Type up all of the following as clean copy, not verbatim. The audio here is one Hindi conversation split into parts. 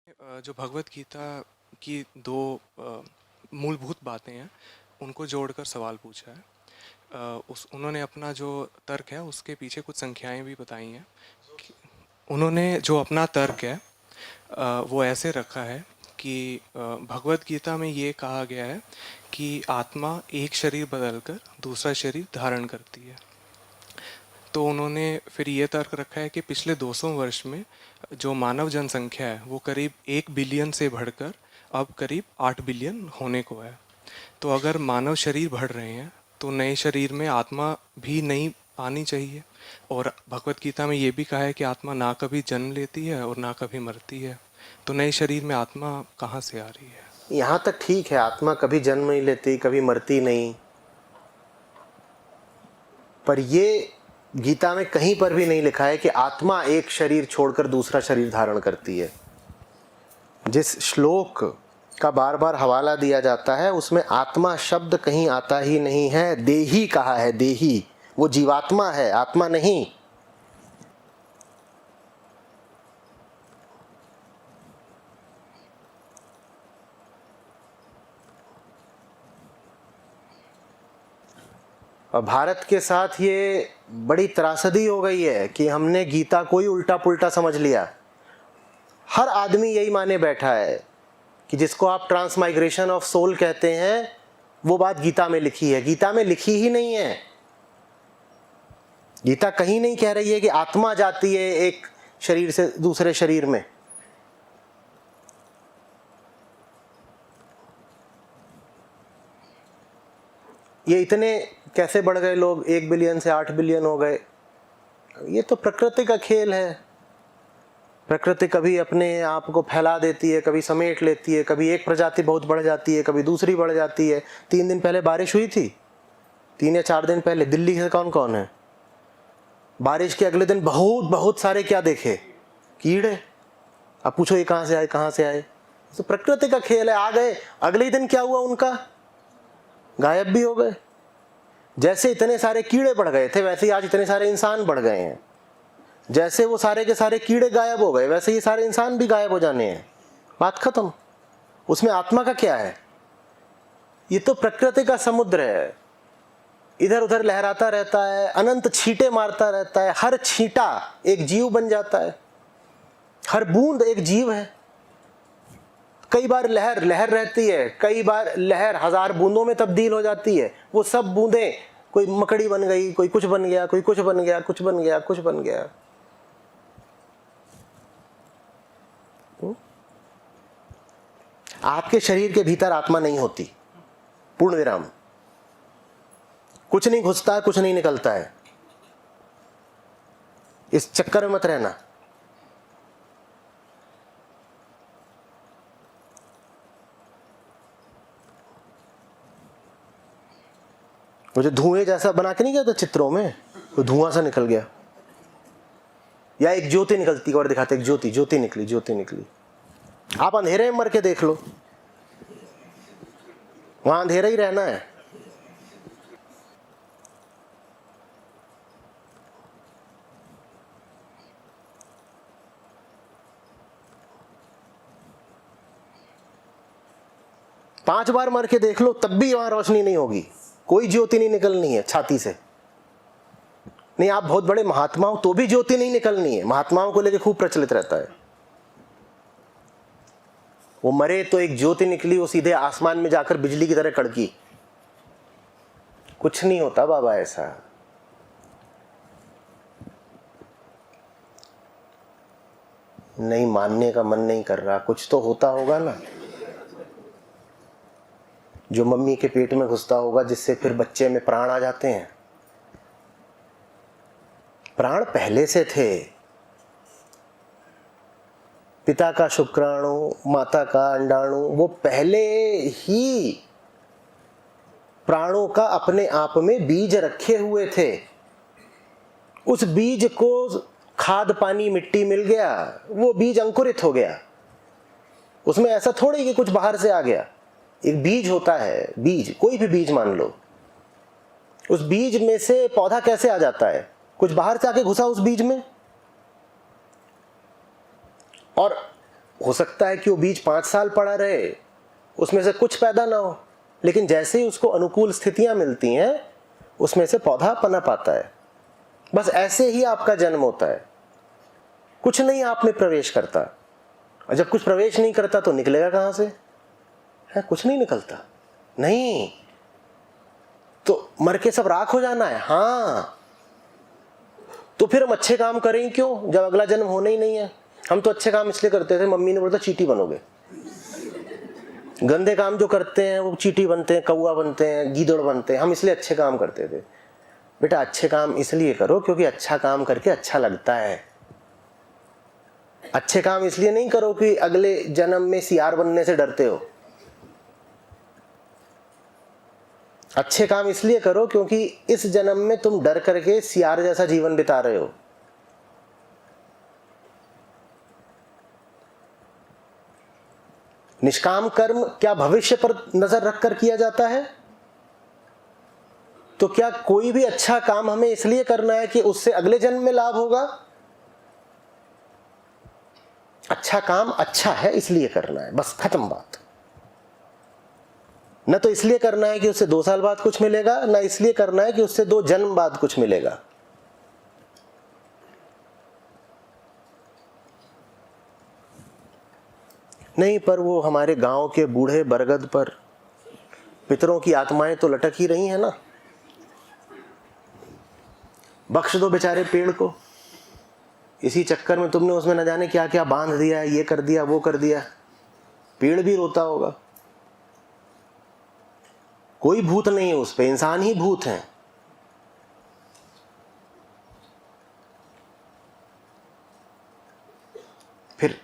जो भगवत गीता की दो मूलभूत बातें हैं, उनको जोड़कर सवाल पूछा है। उस उन्होंने अपना जो तर्क है उसके पीछे कुछ संख्याएं भी बताई हैं। उन्होंने जो अपना तर्क है वो ऐसे रखा है कि भगवत गीता में ये कहा गया है कि आत्मा एक शरीर बदलकर दूसरा शरीर धारण करती है। तो उन्होंने फिर ये तर्क रखा है कि पिछले 200 वर्ष में जो मानव जनसंख्या है वो करीब 1 बिलियन से बढ़कर अब करीब 8 बिलियन होने को है। तो अगर मानव शरीर बढ़ रहे हैं तो नए शरीर में आत्मा भी नहीं आनी चाहिए। और भगवत गीता में ये भी कहा है कि आत्मा ना कभी जन्म लेती है और ना कभी मरती है। तो नए शरीर में आत्मा कहाँ से आ रही है? यहाँ तक ठीक है, आत्मा कभी जन्म नहीं लेती, कभी मरती नहीं, पर ये गीता में कहीं पर भी नहीं लिखा है कि आत्मा एक शरीर छोड़कर दूसरा शरीर धारण करती है। जिस श्लोक का बार बार हवाला दिया जाता है उसमें आत्मा शब्द कहीं आता ही नहीं है। देही कहा है, देही, वो जीवात्मा है, आत्मा नहीं। और भारत के साथ ये बड़ी त्रासदी हो गई है कि हमने गीता को ही उल्टा पुल्टा समझ लिया। हर आदमी यही माने बैठा है कि जिसको आप ट्रांसमाइग्रेशन ऑफ सोल कहते हैं वो बात गीता में लिखी है। गीता में लिखी ही नहीं है। गीता कहीं नहीं कह रही है कि आत्मा जाती है एक शरीर से दूसरे शरीर में। ये इतने कैसे बढ़ गए लोग, 1 बिलियन से 8 बिलियन हो गए? ये तो प्रकृति का खेल है। प्रकृति कभी अपने आप को फैला देती है, कभी समेट लेती है, कभी एक प्रजाति बहुत बढ़ जाती है, कभी दूसरी बढ़ जाती है। 3 दिन पहले बारिश हुई थी, 3 या 4 दिन पहले। दिल्ली से कौन कौन है? बारिश के अगले दिन बहुत बहुत सारे क्या देखे? कीड़े। अब पूछो ये कहाँ से आए, कहाँ से आए? तो प्रकृति का खेल है। आ गए, अगले दिन क्या हुआ उनका? गायब भी हो गए। जैसे इतने सारे कीड़े बढ़ गए थे वैसे ही आज इतने सारे इंसान बढ़ गए हैं। जैसे वो सारे के सारे कीड़े गायब हो गए वैसे ये सारे इंसान भी गायब हो जाने हैं। बात खत्म। उसमें आत्मा का क्या है? ये तो प्रकृति का समुद्र है, इधर उधर लहराता रहता है, अनंत छींटे मारता रहता है। हर छींटा एक जीव बन जाता है, हर बूंद एक जीव है। कई बार लहर लहर रहती है, कई बार लहर 1000 बूंदों में तब्दील हो जाती है। वो सब बूंदें, कोई मकड़ी बन गई, कोई कुछ बन गया, कोई कुछ बन गया, कुछ बन गया, कुछ बन गया। आपके शरीर के भीतर आत्मा नहीं होती, पूर्ण विराम। कुछ नहीं घुसता है, कुछ नहीं निकलता है। इस चक्कर में मत रहना। वो जो धुएं जैसा बना के नहीं गया था चित्रों में, वो धुआं सा निकल गया, या एक ज्योति निकलती और दिखाते, एक ज्योति, ज्योति निकली, ज्योति निकली। आप अंधेरे में मर के देख लो, वहां अंधेरा ही रहना है। पांच बार मर के देख लो तब भी वहां रोशनी नहीं होगी, कोई ज्योति नहीं निकलनी है छाती से। नहीं, आप बहुत बड़े महात्मा हो तो भी ज्योति नहीं निकलनी है। महात्माओं को लेके खूब प्रचलित रहता है। वो मरे तो एक ज्योति निकली, वो सीधे आसमान में जाकर बिजली की तरह कड़की। कुछ नहीं होता बाबा ऐसा। नहीं मानने का मन नहीं कर रहा, कुछ तो होता होगा ना जो मम्मी के पेट में घुसता होगा, जिससे फिर बच्चे में प्राण आ जाते हैं। प्राण पहले से थे। पिता का शुक्राणु, माता का अंडाणु, वो पहले ही प्राणों का अपने आप में बीज रखे हुए थे। उस बीज को खाद पानी मिट्टी मिल गया, वो बीज अंकुरित हो गया। उसमें ऐसा थोड़ी कि कुछ बाहर से आ गया। एक बीज होता है, बीज, कोई भी बीज मान लो, उस बीज में से पौधा कैसे आ जाता है? कुछ बाहर से आके घुसा उस बीज में। और हो सकता है कि वो बीज 5 साल पड़ा रहे, उसमें से कुछ पैदा ना हो, लेकिन जैसे ही उसको अनुकूल स्थितियां मिलती हैं उसमें से पौधा पनप आता है। बस ऐसे ही आपका जन्म होता है, कुछ नहीं आप में प्रवेश करता, और जब कुछ प्रवेश नहीं करता तो निकलेगा कहां से? है, कुछ नहीं निकलता। नहीं तो मर के सब राख हो जाना है। हाँ, तो फिर हम अच्छे काम करें क्यों जब अगला जन्म होना ही नहीं है? हम तो अच्छे काम इसलिए करते थे, मम्मी ने बोला चींटी बनोगे। गंदे काम जो करते हैं वो चींटी बनते हैं, कौआ बनते हैं, गीदड़ बनते हैं। हम इसलिए अच्छे काम करते थे। बेटा अच्छे काम इसलिए करो क्योंकि अच्छा काम करके अच्छा लगता है। अच्छे काम इसलिए नहीं करो कि अगले जन्म में सियार बनने से डरते हो। अच्छे काम इसलिए करो क्योंकि इस जन्म में तुम डर करके सियार जैसा जीवन बिता रहे हो। निष्काम कर्म क्या भविष्य पर नजर रखकर किया जाता है? तो क्या कोई भी अच्छा काम हमें इसलिए करना है कि उससे अगले जन्म में लाभ होगा? अच्छा काम अच्छा है इसलिए करना है, बस खत्म बात। न तो इसलिए करना है कि उससे 2 साल बाद कुछ मिलेगा, न इसलिए करना है कि उससे 2 जन्म बाद कुछ मिलेगा। नहीं, पर वो हमारे गांव के बूढ़े बरगद पर पितरों की आत्माएं तो लटक ही रही हैं ना। बख्श दो बेचारे पेड़ को। इसी चक्कर में तुमने उसमें न जाने क्या क्या बांध दिया, ये कर दिया वो कर दिया। पेड़ भी रोता होगा। कोई भूत नहीं है उस पे, इंसान ही भूत हैं। फिर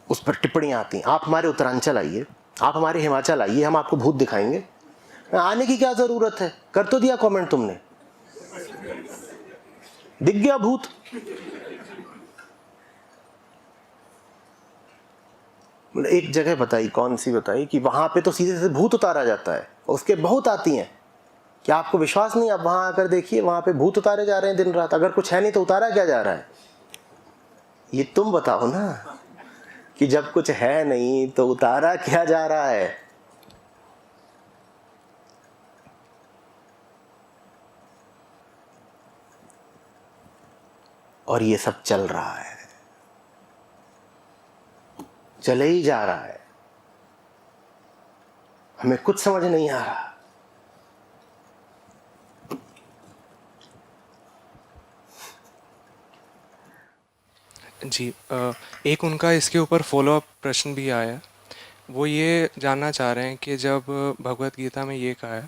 उस पर टिप्पणियां आती हैं, आप हमारे उत्तरांचल आइए, आप हमारे हिमाचल आइए, हम आपको भूत दिखाएंगे। आने की क्या जरूरत है? कर तो दिया कमेंट तुमने, दिख गया भूत। एक जगह बताई, कौन सी बताई, कि वहां पे तो सीधे से भूत उतारा जाता है, उसके बहुत आती हैं। क्या आपको विश्वास नहीं? आप वहां आकर देखिए, वहां पे भूत उतारे जा रहे हैं दिन रात। अगर कुछ है नहीं तो उतारा क्या जा रहा है? ये तुम बताओ ना, कि जब कुछ है नहीं तो उतारा क्या जा रहा है? और ये सब चल रहा है, चले ही जा रहा है, हमें कुछ समझ नहीं आ रहा। जी, एक उनका इसके ऊपर फॉलो अप प्रश्न भी आया है। वो ये जानना चाह रहे हैं कि जब भगवत गीता में ये कहा है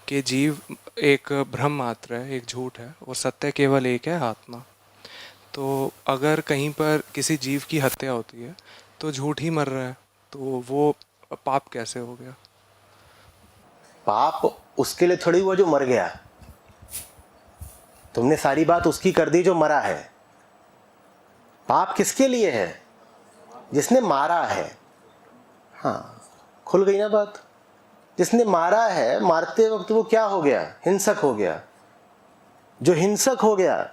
कि जीव एक भ्रम मात्र है, एक झूठ है, और सत्य केवल एक है, आत्मा। तो अगर कहीं पर किसी जीव की हत्या होती है तो झूठ ही मर रहा है, तो वो पाप कैसे हो गया? पाप उसके लिए थोड़ी हुआ जो मर गया। तुमने सारी बात उसकी कर दी जो मरा है। पाप किसके लिए है? जिसने मारा है। हाँ, खुल गई ना बात। जिसने मारा है, मारते वक्त वो क्या हो गया? हिंसक हो गया। जो हिंसक हो गया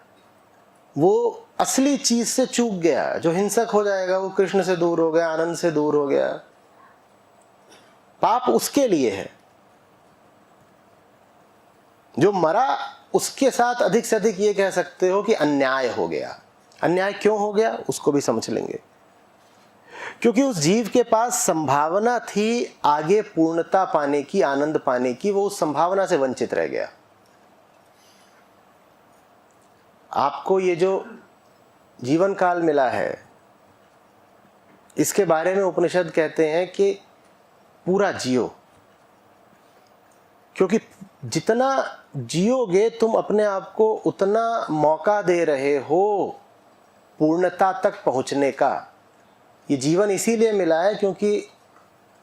वो असली चीज से चूक गया। जो हिंसक हो जाएगा वो कृष्ण से दूर हो गया, आनंद से दूर हो गया। पाप उसके लिए है। जो मरा उसके साथ अधिक से अधिक ये कह सकते हो कि अन्याय हो गया। अन्याय क्यों हो गया उसको भी समझ लेंगे। क्योंकि उस जीव के पास संभावना थी आगे पूर्णता पाने की, आनंद पाने की, वो उस संभावना से वंचित रह गया। आपको ये जो जीवन काल मिला है, इसके बारे में उपनिषद कहते हैं कि पूरा जियो। क्योंकि जितना जियोगे तुम अपने आप को उतना मौका दे रहे हो पूर्णता तक पहुंचने का। ये जीवन इसीलिए मिला है क्योंकि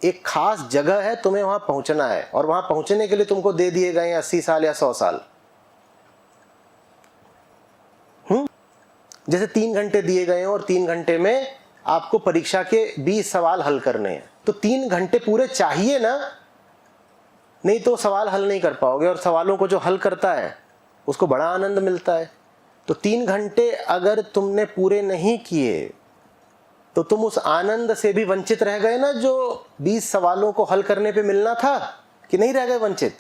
एक खास जगह है, तुम्हें वहां पहुंचना है, और वहां पहुंचने के लिए तुमको दे दिए गए 80 साल या 100 साल। जैसे 3 घंटे दिए गए हैं और 3 घंटे में आपको परीक्षा के 20 सवाल हल करने हैं, तो 3 घंटे पूरे चाहिए ना, नहीं तो सवाल हल नहीं कर पाओगे। और सवालों को जो हल करता है उसको बड़ा आनंद मिलता है। तो 3 घंटे अगर तुमने पूरे नहीं किए तो तुम उस आनंद से भी वंचित रह गए ना, जो 20 सवालों को हल करने पे मिलना था, कि नहीं रह गए वंचित?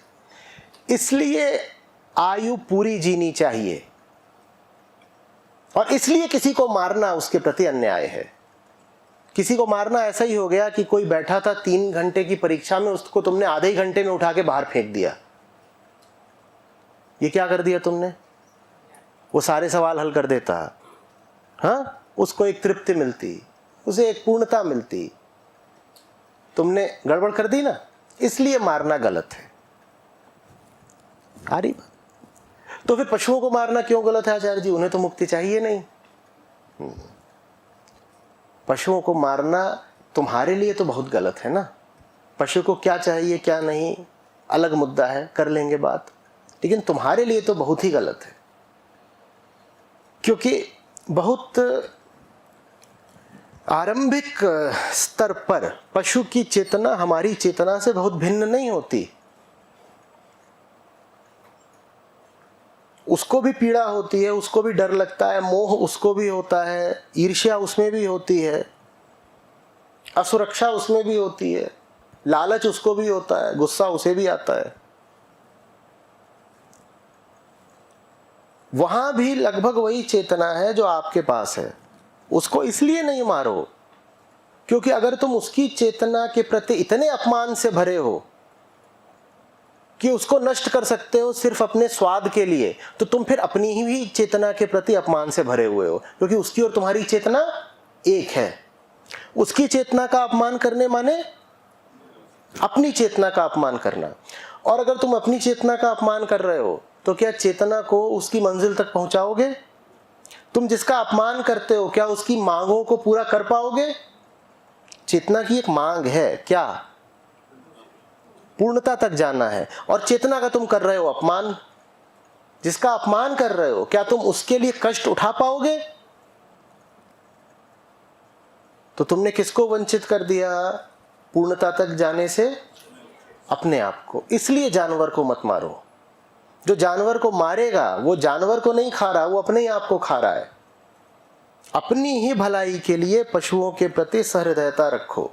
इसलिए आयु पूरी जीनी चाहिए, और इसलिए किसी को मारना उसके प्रति अन्याय है। किसी को मारना ऐसा ही हो गया कि कोई बैठा था 3 घंटे की परीक्षा में, उसको तुमने आधे ही घंटे में उठा के बाहर फेंक दिया। ये क्या कर दिया तुमने? वो सारे सवाल हल कर देता, हाँ, उसको एक तृप्ति मिलती, उसे एक पूर्णता मिलती, तुमने गड़बड़ कर दी ना। इसलिए मारना गलत है। आ रही बात? तो फिर पशुओं को मारना क्यों गलत है आचार्य जी? उन्हें तो मुक्ति चाहिए नहीं। पशुओं को मारना तुम्हारे लिए तो बहुत गलत है ना। पशु को क्या चाहिए क्या नहीं अलग मुद्दा है, कर लेंगे बात, लेकिन तुम्हारे लिए तो बहुत ही गलत है। क्योंकि बहुत आरंभिक स्तर पर पशु की चेतना हमारी चेतना से बहुत भिन्न नहीं होती। उसको भी पीड़ा होती है, उसको भी डर लगता है, मोह उसको भी होता है, ईर्ष्या उसमें भी होती है, असुरक्षा उसमें भी होती है, लालच उसको भी होता है, गुस्सा उसे भी आता है। वहां भी लगभग वही चेतना है जो आपके पास है। उसको इसलिए नहीं मारो क्योंकि अगर तुम उसकी चेतना के प्रति इतने अपमान से भरे हो कि उसको नष्ट कर सकते हो सिर्फ अपने स्वाद के लिए, तो तुम फिर अपनी ही भी चेतना के प्रति अपमान से भरे हुए हो, क्योंकि उसकी और तुम्हारी चेतना एक है। उसकी चेतना का अपमान करने माने अपनी चेतना का अपमान करना। और अगर तुम अपनी चेतना का अपमान कर रहे हो तो क्या चेतना को उसकी मंजिल तक पहुंचाओगे? तुम जिसका अपमान करते हो क्या उसकी मांगों को पूरा कर पाओगे? चेतना की एक मांग है, क्या? पूर्णता तक जाना है। और चेतना का तुम कर रहे हो अपमान। जिसका अपमान कर रहे हो क्या तुम उसके लिए कष्ट उठा पाओगे? तो तुमने किसको वंचित कर दिया पूर्णता तक जाने से? अपने आप को। इसलिए जानवर को मत मारो। जो जानवर को मारेगा वो जानवर को नहीं खा रहा, वो अपने ही आप को खा रहा है। अपनी ही भलाई के लिए पशुओं के प्रति सहृदयता रखो।